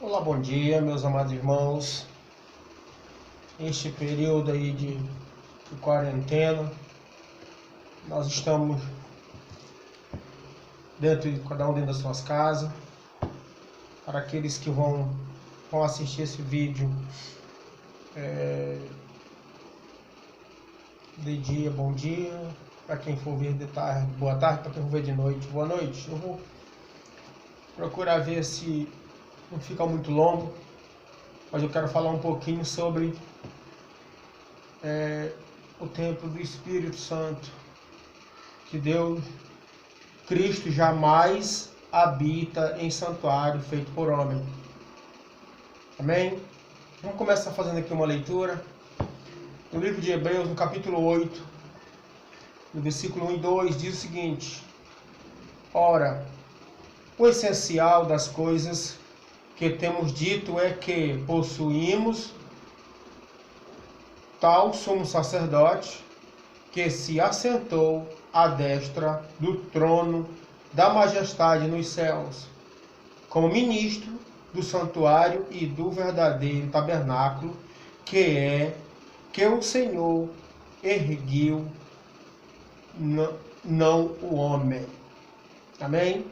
Olá, bom dia, meus amados irmãos. Este período aí de quarentena, nós estamos cada um dentro das suas casas. Para aqueles que vão assistir esse vídeo de dia, bom dia. Para quem for ver de tarde, boa tarde. Para quem for ver de noite, boa noite. Eu vou procurar ver se não fica muito longo, mas eu quero falar um pouquinho sobre o templo do Espírito Santo, que Deus, Cristo, jamais habita em santuário feito por homem. Amém? Vamos começar fazendo aqui uma leitura. No livro de Hebreus, no capítulo 8, no versículo 1 e 2, diz o seguinte: Ora, o essencial das coisas que temos dito é que possuímos tal sumo sacerdote que se assentou à destra do trono da majestade nos céus, como ministro do santuário e do verdadeiro tabernáculo, que o Senhor ergueu, não o homem. Amém?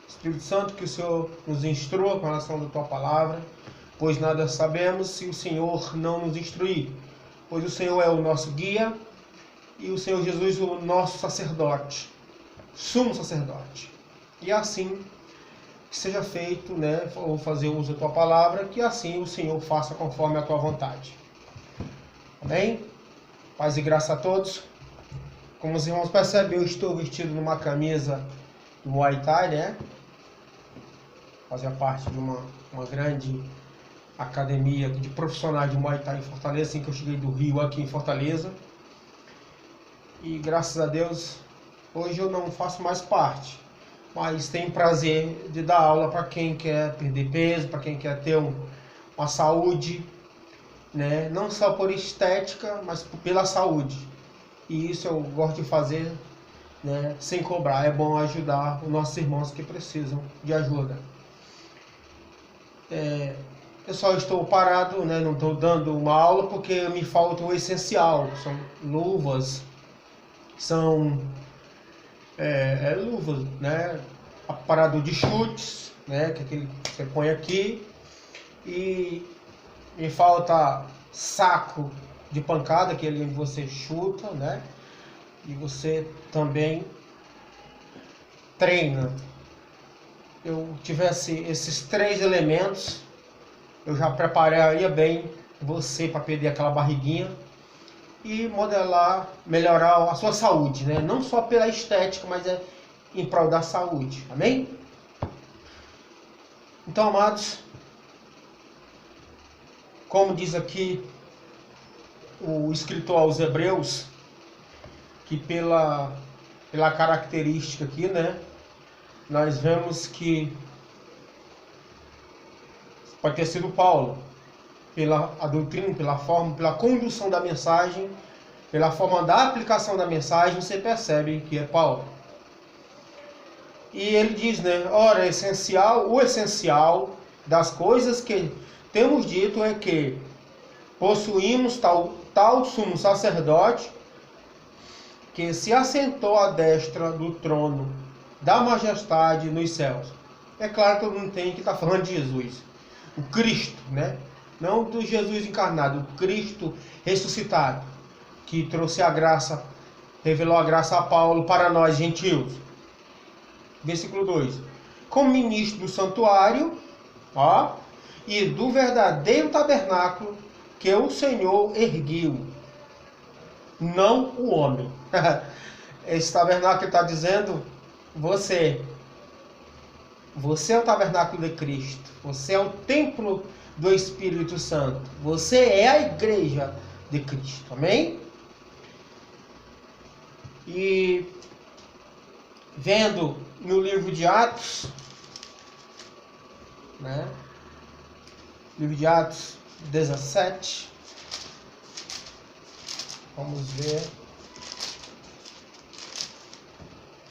Espírito Santo, que o Senhor nos instrua com relação à tua palavra, pois nada sabemos se o Senhor não nos instruir, pois o Senhor é o nosso guia e o Senhor Jesus o nosso sacerdote, sumo sacerdote. E assim que seja feito, ou fazer uso da tua palavra, que assim o Senhor faça conforme a tua vontade. Amém? Paz e graça a todos. Como os irmãos percebem, eu estou vestido numa camisa do Muay Thai, Fazia parte de uma grande academia de profissionais de Muay Thai em Fortaleza, assim que eu cheguei do Rio aqui em Fortaleza. E graças a Deus, hoje eu não faço mais parte, mas tenho prazer de dar aula para quem quer perder peso, para quem quer ter uma saúde, não só por estética, mas pela saúde. E isso eu gosto de fazer, sem cobrar. É bom ajudar os nossos irmãos que precisam de ajuda. Eu só estou parado, não estou dando uma aula porque me falta o essencial. São luvas, são luvas, aparado de chutes, que é aquele que você põe aqui, e me falta saco de pancada, aquele onde você chuta, e você também treina. Eu tivesse esses 3 elementos, eu já prepararia bem você para perder aquela barriguinha e modelar, melhorar a sua saúde, não só pela estética, mas em prol da saúde. Amém? Então, amados, como diz aqui o escritor aos Hebreus, que pela característica aqui, nós vemos que pode ter sido Paulo, pela a doutrina, pela forma, pela condução da mensagem, pela forma da aplicação da mensagem, você percebe que é Paulo. E ele diz, ora, o essencial das coisas que temos dito é que possuímos tal sumo sacerdote que se assentou à destra do trono da majestade nos céus. É claro que todo mundo tem que estar falando de Jesus, o Cristo, não do Jesus encarnado, o Cristo ressuscitado, que trouxe a graça, revelou a graça a Paulo para nós gentios. Versículo 2: como ministro do santuário e do verdadeiro tabernáculo que o Senhor ergueu, não o homem. Esse tabernáculo está dizendo você é o tabernáculo de Cristo, você é o templo do Espírito Santo, você é a igreja de Cristo, amém? E vendo no livro de Atos, livro de Atos 17, vamos ver,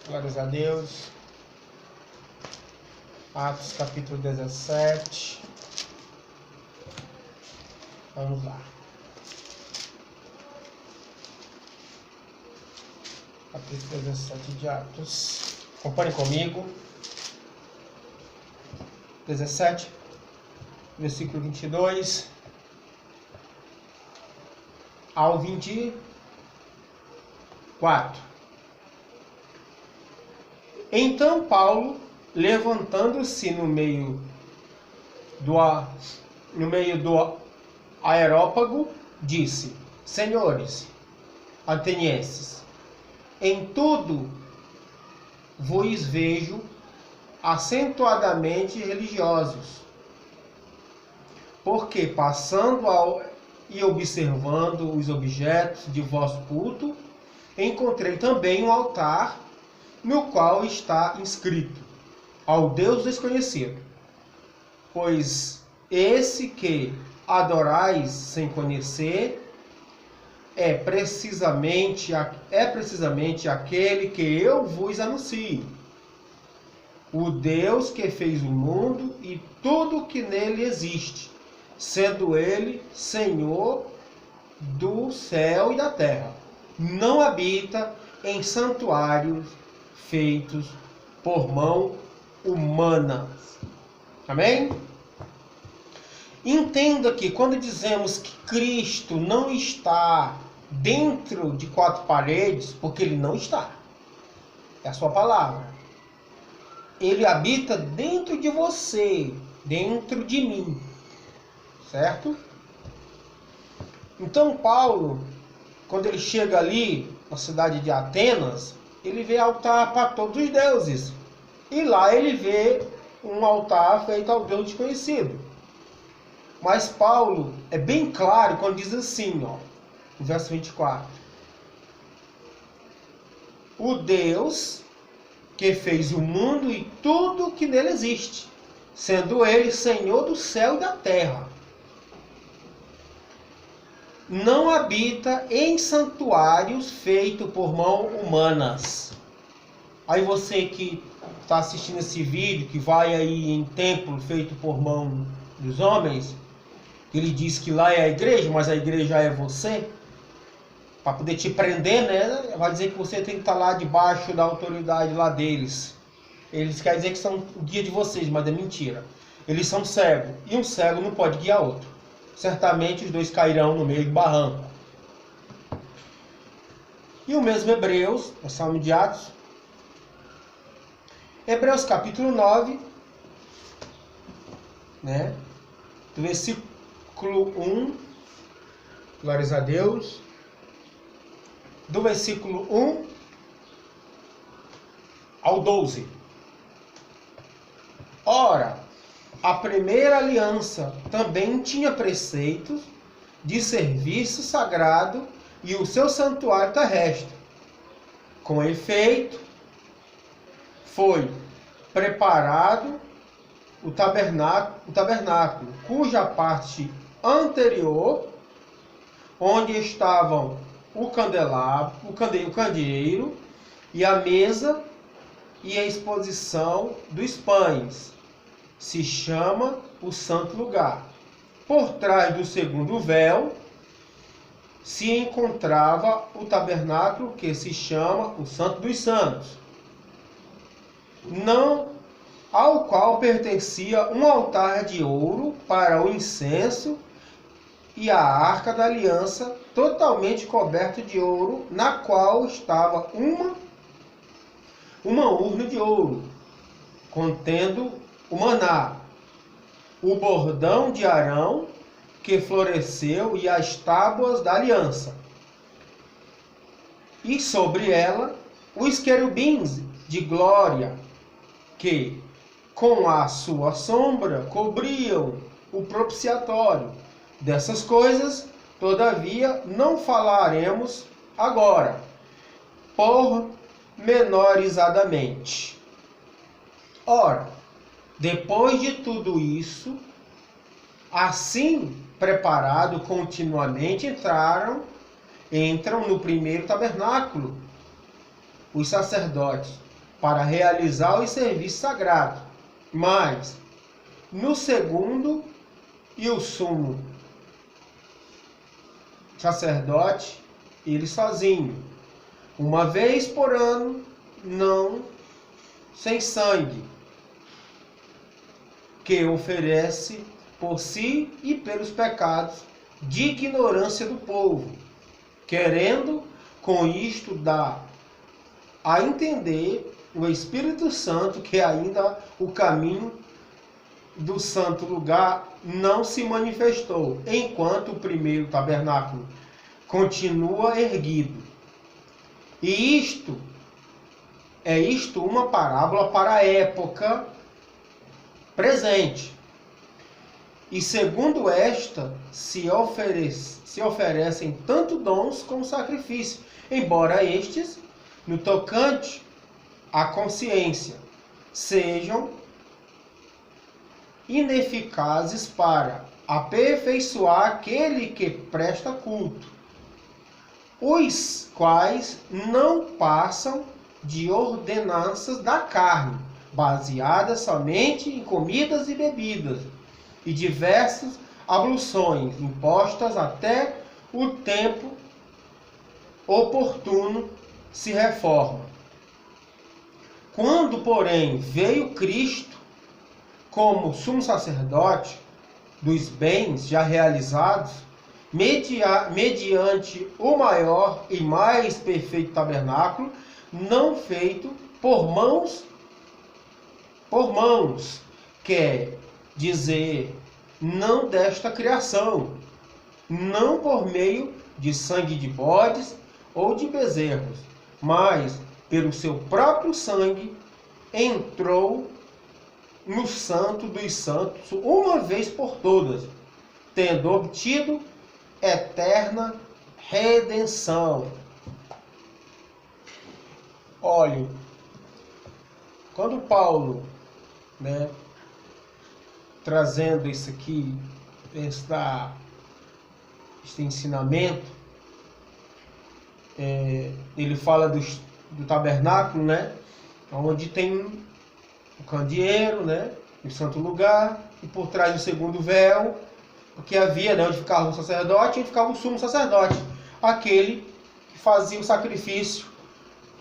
glórias a Deus. Atos capítulo 17. Vamos lá. Capítulo 17 de Atos. Acompanhe comigo. 17, versículo 22 ao 24. Então Paulo, levantando-se no meio do Areópago, disse: Senhores atenienses, em tudo vos vejo acentuadamente religiosos, porque passando e observando os objetos de vosso culto, encontrei também um altar no qual está inscrito: ao Deus desconhecido. Pois esse que adorais sem conhecer é precisamente aquele que eu vos anuncio, o Deus que fez o mundo e tudo que nele existe, sendo ele Senhor do céu e da terra. Não habita em santuários feitos por mão humana. Amém? Entenda que quando dizemos que Cristo não está dentro de quatro paredes, porque ele não está. É a sua palavra. Ele habita dentro de você, dentro de mim. Certo? Então Paulo, quando ele chega ali na cidade de Atenas, ele vê altar para todos os deuses. E lá ele vê um altar feito ao Deus desconhecido. Mas Paulo é bem claro quando diz assim, no verso 24. O Deus que fez o mundo e tudo que nele existe, sendo ele Senhor do céu e da terra. Não habita em santuários feitos por mãos humanas. Aí você que está assistindo esse vídeo, que vai aí em templo feito por mão dos homens, ele diz que lá é a igreja, mas a igreja é você, para poder te prender, né? Vai dizer que você tem que estar lá debaixo da autoridade lá deles. Eles querem dizer que são o guia de vocês, mas é mentira. Eles são cegos, e um cego não pode guiar outro. Certamente os dois cairão no meio do barranco. E o mesmo Hebreus, o Salmo de Atos, Hebreus capítulo 9, né? Do versículo 1, glórias a Deus, do versículo 1 ao 12. Ora, a primeira aliança também tinha preceitos de serviço sagrado e o seu santuário terrestre. Com efeito, foi preparado o tabernáculo, cuja parte anterior, onde estavam o candeeiro e a mesa e a exposição dos pães, se chama o santo lugar. Por trás do segundo véu se encontrava o tabernáculo, que se chama o Santo dos Santos, não ao qual pertencia um altar de ouro para o incenso e a arca da aliança, totalmente coberto de ouro, na qual estava uma urna de ouro, contendo o maná, o bordão de Arão, que floresceu, e as tábuas da aliança. E sobre ela, os querubins de glória, que, com a sua sombra, cobriam o propiciatório. Dessas coisas, todavia, não falaremos agora, pormenorizadamente. Ora, depois de tudo isso, assim preparado continuamente, entram no primeiro tabernáculo os sacerdotes, para realizar os serviços sagrados, Mas no segundo e o sumo sacerdote, ele sozinho, uma vez por ano, não sem sangue, que oferece por si e pelos pecados de ignorância do povo, querendo com isto dar a entender o Espírito Santo que ainda o caminho do santo lugar não se manifestou, enquanto o primeiro tabernáculo continua erguido. E isto uma parábola para a época presente. E segundo esta, se oferecem tanto dons como sacrifício, embora estes, no tocante à consciência, sejam ineficazes para aperfeiçoar aquele que presta culto, os quais não passam de ordenanças da carne, baseadas somente em comidas e bebidas, e diversas abluções impostas até o tempo oportuno se reforma. Quando, porém, veio Cristo como sumo sacerdote dos bens já realizados, mediante o maior e mais perfeito tabernáculo, não feito por mãos, quer dizer, não desta criação, não por meio de sangue de bodes ou de bezerros, mas pelo seu próprio sangue entrou no Santo dos Santos uma vez por todas, tendo obtido eterna redenção. Olhem, quando Paulo, trazendo isso aqui, este ensinamento, ele fala do tabernáculo, onde tem o candeeiro, o santo lugar, e por trás do segundo véu, porque havia, onde ficava o sacerdote, onde ficava o sumo sacerdote, aquele que fazia o sacrifício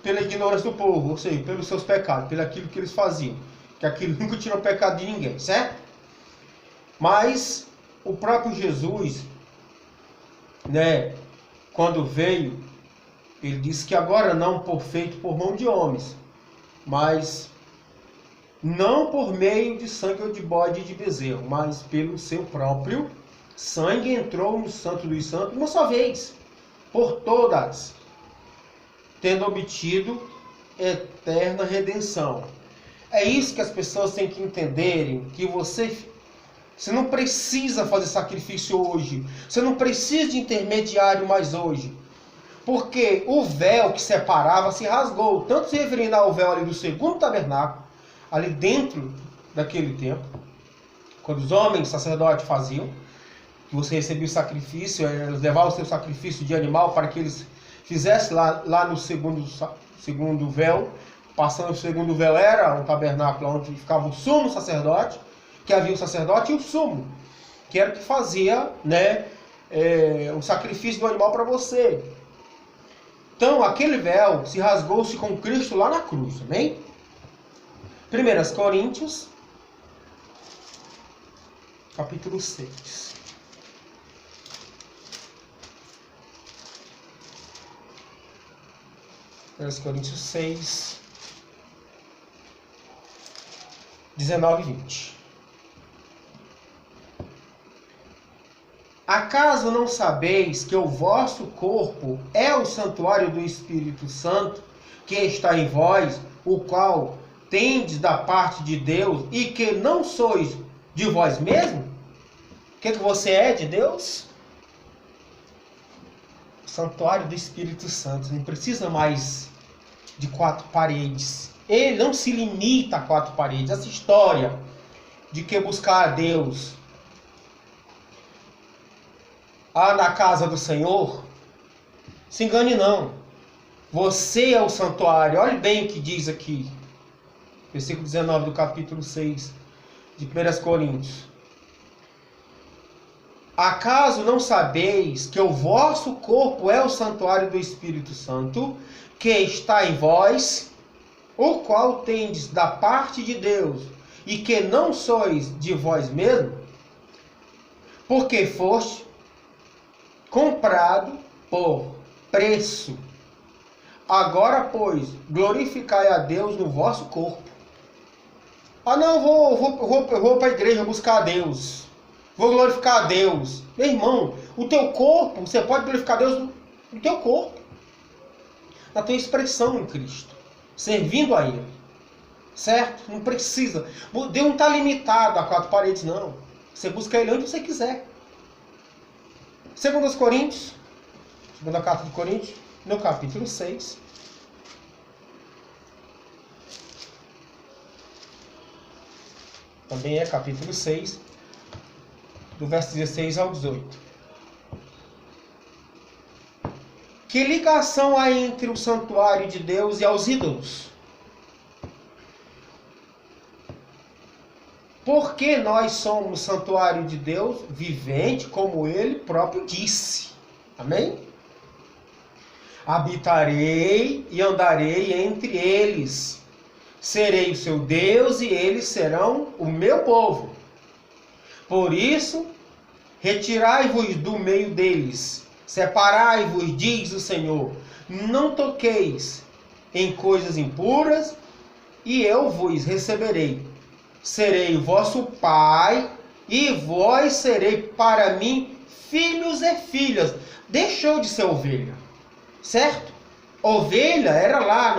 pela ignorância do povo, ou seja, pelos seus pecados, pelo aquilo que eles faziam, que aquilo nunca tirou pecado de ninguém, certo? Mas o próprio Jesus, quando veio, ele disse que agora não feito por mão de homens, mas não por meio de sangue ou de bode e de bezerro, mas pelo seu próprio sangue entrou no Santo dos Santos uma só vez, por todas, tendo obtido eterna redenção. É isso que as pessoas têm que entenderem, que você não precisa fazer sacrifício hoje, você não precisa de intermediário mais hoje, porque o véu que separava se rasgou, tanto se referindo ao véu ali do segundo tabernáculo, ali dentro daquele tempo, quando os homens sacerdotes faziam, que você recebia o sacrifício, eles levavam o seu sacrifício de animal para que eles fizessem lá no segundo véu. Passando o segundo véu era um tabernáculo onde ficava o sumo sacerdote, que havia o sacerdote e o sumo, que era o que fazia o sacrifício do animal para você. Então aquele véu se rasgou-se com Cristo lá na cruz, amém? 1 Coríntios, capítulo 6. 1 Coríntios 6, 19 e 20. Acaso não sabeis que o vosso corpo é o santuário do Espírito Santo, que está em vós, o qual tendes da parte de Deus, e que não sois de vós mesmos? O que você é de Deus? O santuário do Espírito Santo. Não precisa mais de 4 paredes. Ele não se limita a 4 paredes. Essa história de que buscar a Deus na casa do Senhor, se engane não. Você é o santuário. Olhe bem o que diz aqui. versículo 19 do capítulo 6 de 1 Coríntios. Acaso não sabeis que o vosso corpo é o santuário do Espírito Santo, que está em vós, o qual tendes da parte de Deus, e que não sois de vós mesmos? Porque foste comprado por preço. Agora, pois, glorificai a Deus no vosso corpo. Ah, não, vou para a igreja buscar a Deus. Vou glorificar a Deus. Meu irmão, o teu corpo, você pode glorificar a Deus no teu corpo. Na tua expressão em Cristo. Servindo a Ele. Certo? Não precisa. Deus não está limitado a 4 paredes, não. Você busca Ele onde você quiser. 2 Coríntios, segunda carta de Coríntios, no capítulo 6. Também é capítulo 6, do verso 16 ao 18. Que ligação há entre o santuário de Deus e aos ídolos? Porque nós somos santuário de Deus vivente, como Ele próprio disse. Amém? Habitarei e andarei entre eles. Serei o seu Deus e eles serão o meu povo. Por isso, retirai-vos do meio deles. Separai-vos, diz o Senhor. Não toqueis em coisas impuras e eu vos receberei. Serei o vosso pai, e vós serei para mim filhos e filhas. Deixou de ser ovelha, certo? Ovelha era lá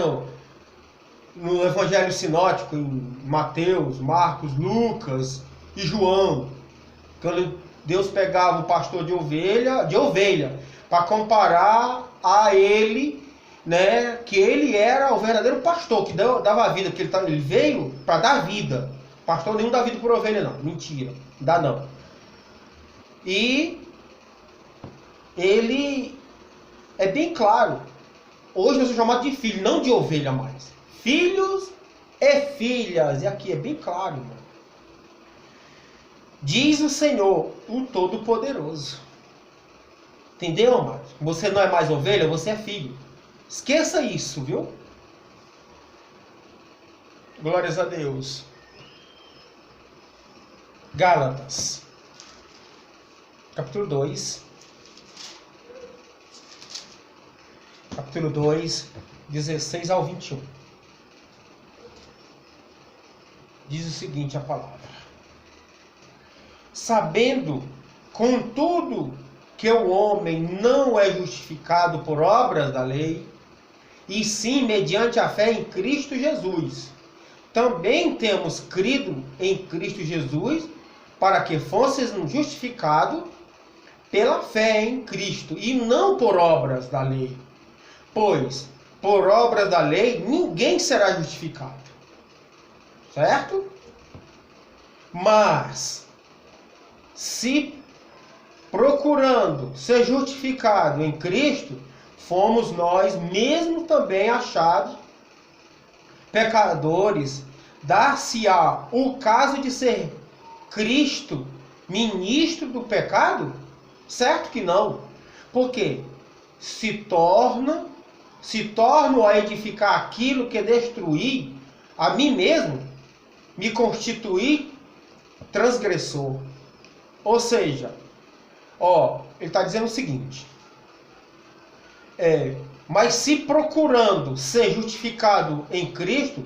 no Evangelho Sinótico, em Mateus, Marcos, Lucas e João. Quando Deus pegava o pastor de ovelha, para comparar a ele, né, que ele era o verdadeiro pastor, que dava vida, que ele veio para dar vida. Pastor nenhum dá vida por ovelha, não. Mentira. Não dá, não. E ele é bem claro. Hoje eu sou chamado de filho, não de ovelha mais. Filhos e filhas. E aqui é bem claro, irmão. Diz o Senhor, o Todo-Poderoso. Entendeu, amado? Você não é mais ovelha, você é filho. Esqueça isso, viu? Glórias a Deus. Gálatas, capítulo 2, capítulo 2, 16 ao 21. Diz o seguinte a palavra: sabendo, contudo, que o homem não é justificado por obras da lei, e sim mediante a fé em Cristo Jesus. Também temos crido em Cristo Jesus, para que fôssemos justificados pela fé em Cristo, e não por obras da lei. Pois, por obras da lei, ninguém será justificado. Certo? Mas, se procurando ser justificado em Cristo, fomos nós mesmos também achados pecadores. Dar-se-á o caso de ser Cristo ministro do pecado? Certo que não. Porque se torno a edificar aquilo que destruí a mim mesmo, me constituí transgressor. Ou seja, ele está dizendo o seguinte: mas se procurando ser justificado em Cristo,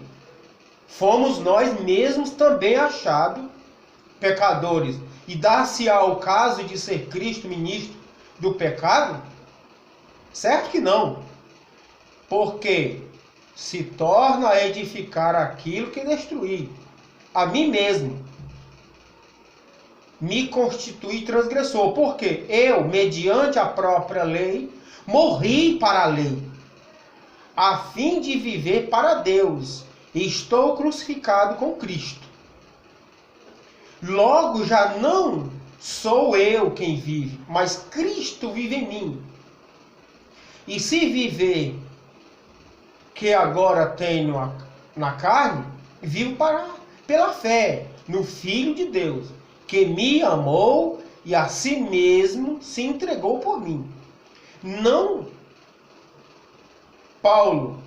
fomos nós mesmos também achados pecadores. E dar-se-á o caso de ser Cristo ministro do pecado? Certo que não. Porque se torna a edificar aquilo que destruí. A mim mesmo. Me constituí transgressor. Porque eu, mediante a própria lei, morri para a lei, a fim de viver para Deus. E estou crucificado com Cristo. Logo já não sou eu quem vive, mas Cristo vive em mim. E se viver que agora tenho na carne, vivo pela fé no Filho de Deus, que me amou e a si mesmo se entregou por mim. Não, Paulo,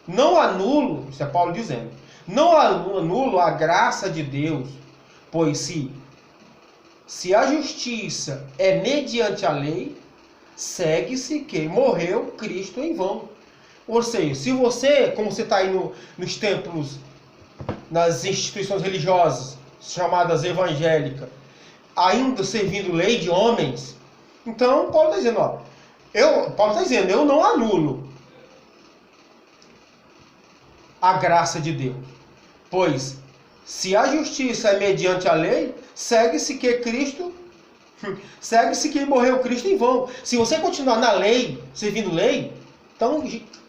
não anulo, isso é Paulo dizendo, não anulo a graça de Deus, pois se a justiça é mediante a lei, segue-se que morreu Cristo em vão. Ou seja, se você, como você está aí nos templos, nas instituições religiosas, chamadas evangélicas, ainda servindo lei de homens, então Paulo está dizendo, eu não anulo a graça de Deus. Pois, se a justiça é mediante a lei, segue-se que morreu Cristo em vão. Se você continuar na lei, servindo lei, então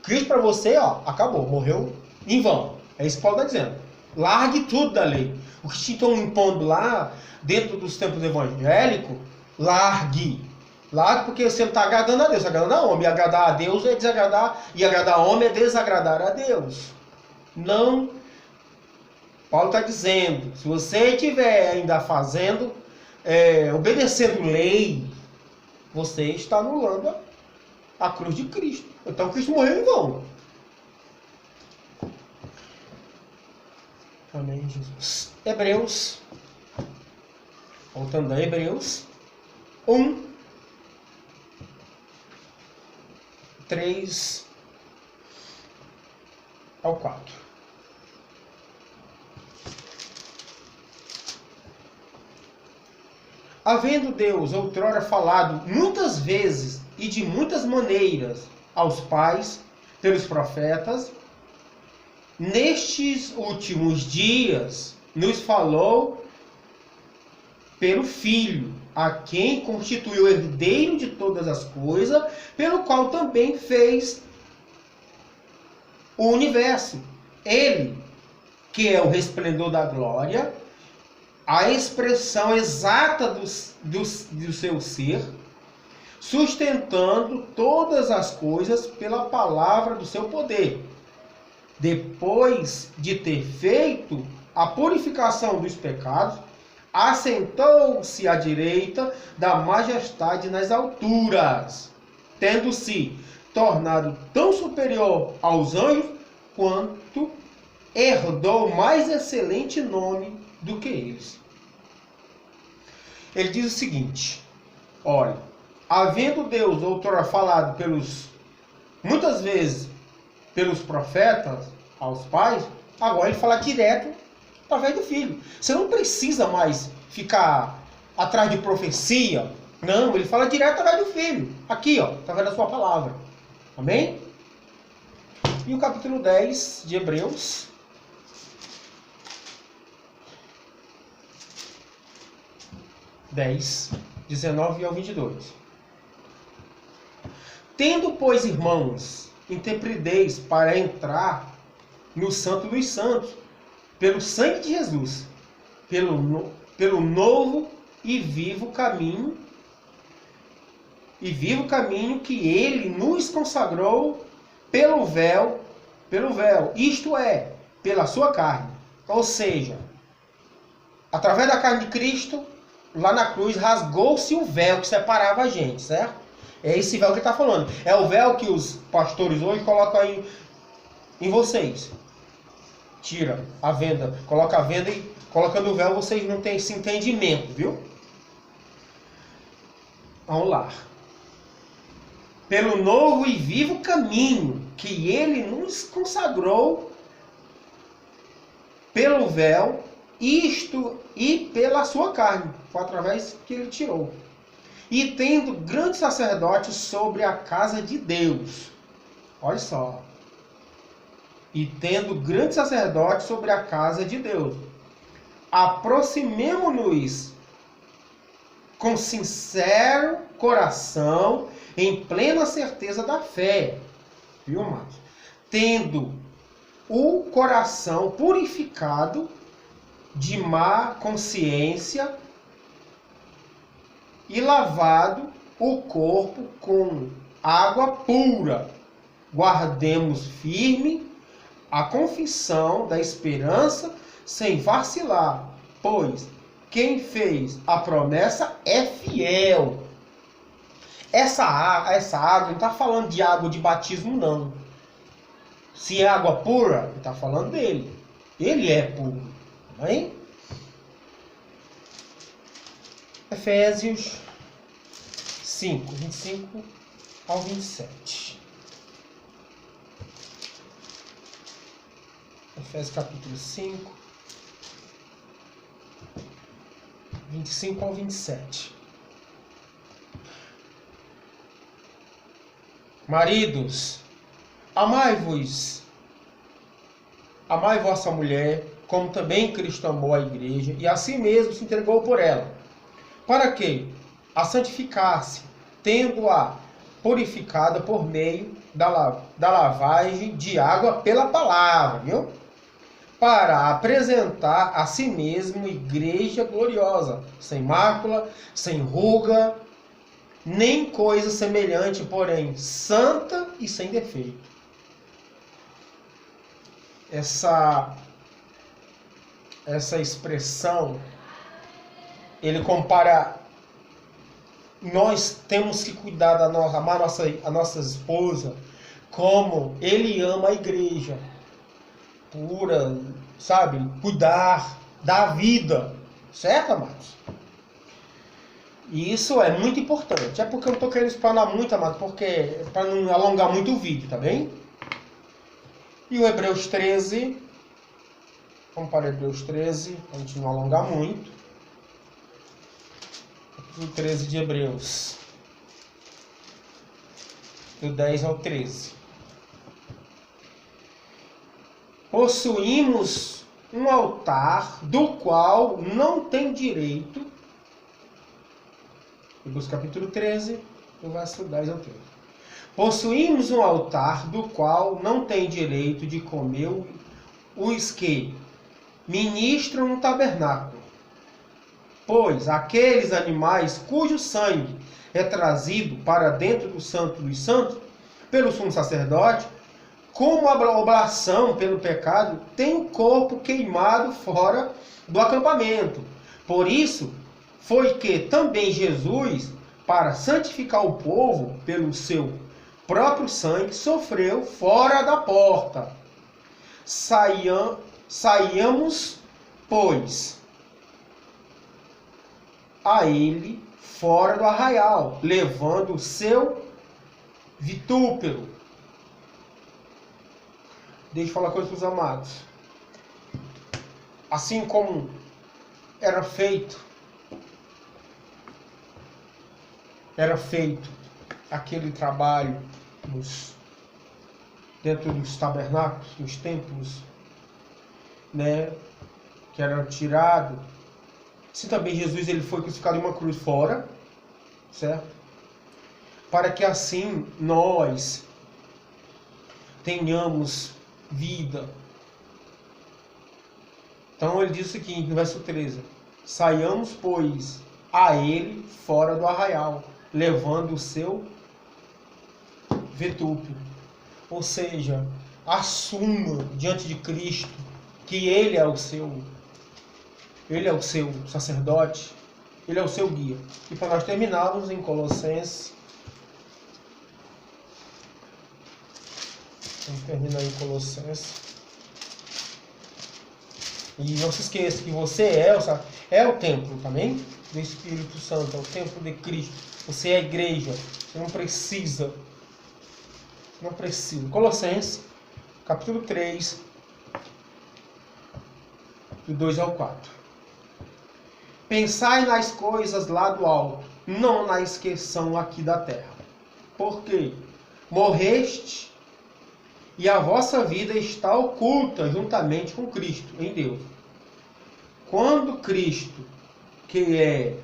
Cristo para você, acabou, morreu em vão. É isso que Paulo está dizendo. Largue tudo da lei. O que te estão impondo lá, dentro dos templos evangélicos, largue. Largue porque você não está agradando a Deus, está agradando a homem. E agradar a Deus é desagradar, e agradar a homem é desagradar a Deus. Não. Paulo está dizendo, se você estiver ainda fazendo, obedecendo lei, você está anulando a cruz de Cristo. Então Cristo morreu em vão. Amém, Jesus. Hebreus, voltando a Hebreus 1, 3 ao 4. Havendo Deus outrora falado muitas vezes e de muitas maneiras aos pais pelos profetas, nestes últimos dias nos falou pelo Filho, a quem constituiu herdeiro de todas as coisas, pelo qual também fez o universo. Ele, que é o resplendor da glória, a expressão exata do seu ser, sustentando todas as coisas pela palavra do seu poder. Depois de ter feito a purificação dos pecados, assentou-se à direita da majestade nas alturas, tendo-se tornado tão superior aos anjos, quanto herdou mais excelente nome do que eles. Ele diz o seguinte, olha, havendo Deus outrora falado muitas vezes pelos profetas aos pais, agora ele fala direto através do Filho. Você não precisa mais ficar atrás de profecia, não, ele fala direto através do Filho, aqui, através da sua palavra. Amém? E o capítulo 10 de Hebreus, 10, 19 ao 22. Tendo, pois, irmãos, intrepidez para entrar no Santo dos Santos, pelo sangue de Jesus, pelo novo e vivo caminho, que ele nos consagrou pelo véu, isto é, pela sua carne. Ou seja, através da carne de Cristo, lá na cruz, rasgou-se o véu que separava a gente, certo? É esse véu que ele está falando. É o véu que os pastores hoje colocam em vocês. Tira a venda, coloca a venda e colocando o véu vocês não têm esse entendimento, viu? Vamos lá. Pelo novo e vivo caminho que ele nos consagrou pelo véu, isto e pela sua carne, foi através que ele tirou. E tendo grande sacerdote sobre a casa de Deus. Olha só. E tendo grande sacerdote sobre a casa de Deus. Aproximemo-nos com sincero coração, em plena certeza da fé. Viu, amados? Tendo o coração purificado de má consciência e lavado o corpo com água pura. Guardemos firme a confissão da esperança sem vacilar, pois quem fez a promessa é fiel. Essa água não está falando de água de batismo, não. Se é água pura, ele está falando dele. Ele é puro. Amém? Efésios 5, 25 ao 27. Efésios capítulo 5, 25 ao 27. Maridos, amai vossa mulher, como também Cristo amou a igreja, e assim mesmo se entregou por ela, para que a santificasse, tendo-a purificada por meio da lavagem de água pela palavra, viu? Para apresentar a si mesmo igreja gloriosa, sem mácula, sem ruga, nem coisa semelhante, porém santa e sem defeito. Essa expressão, ele compara, nós temos que cuidar amar a nossa esposa como ele ama a igreja pura, sabe? Cuidar da vida, certo, amados? E isso é muito importante. É porque eu não estou querendo explanar muito, amado, porque para não alongar muito o vídeo, tá bem? E o Hebreus 13, vamos para Hebreus 13, para a gente não alongar muito. Capítulo 13 de Hebreus, do 10 ao 13. Possuímos um altar do qual não tem direito. Hebreus capítulo 13, do verso 10 ao 13. Possuímos um altar do qual não tem direito de comer os que ministram no tabernáculo. Pois aqueles animais cujo sangue é trazido para dentro do Santo dos Santos pelo sumo sacerdote, como a oblação pelo pecado, tem o corpo queimado fora do acampamento. Por isso foi que também Jesus, para santificar o povo pelo seu próprio sangue, sofreu fora da porta. Saiamos, pois, a ele fora do arraial, levando o seu vitúpero. Deixa eu falar uma coisa para os amados. Assim como era feito aquele trabalho dentro dos tabernáculos, nos templos, né, que era tirado. Se também Jesus ele foi crucificado em uma cruz fora, certo? Para que assim nós tenhamos vida. Então ele diz o seguinte no verso 13: saiamos, pois, a ele fora do arraial, levando o seu vetúpero. Ou seja, assuma diante de Cristo que ele é o seu sacerdote, ele é o seu guia. E para nós terminarmos em Colossenses, vamos terminar em Colossenses. E não se esqueça que você é o templo também do Espírito Santo, é o templo de Cristo. Você é a igreja. Você não precisa. Colossenses, capítulo 3, do 2 ao 4. Pensai nas coisas lá do alto, não na esqueção aqui da terra. Porque morreste e a vossa vida está oculta juntamente com Cristo em Deus. Quando Cristo, que é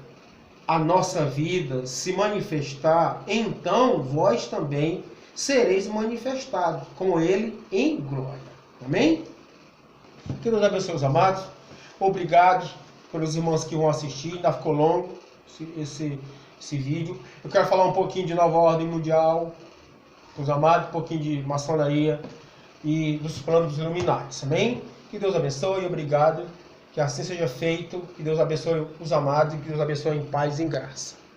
a nossa vida, se manifestar, então vós também sereis manifestados com Ele em glória. Amém? Que Deus abençoe os amados. Obrigado pelos irmãos que vão assistir. Ainda ficou longo esse vídeo. Eu quero falar um pouquinho de nova ordem mundial, os amados, um pouquinho de maçonaria. e dos planos dos Illuminati. Amém? Que Deus abençoe, obrigado. Que assim seja feito. Que Deus abençoe os amados e que Deus abençoe em paz e em graça.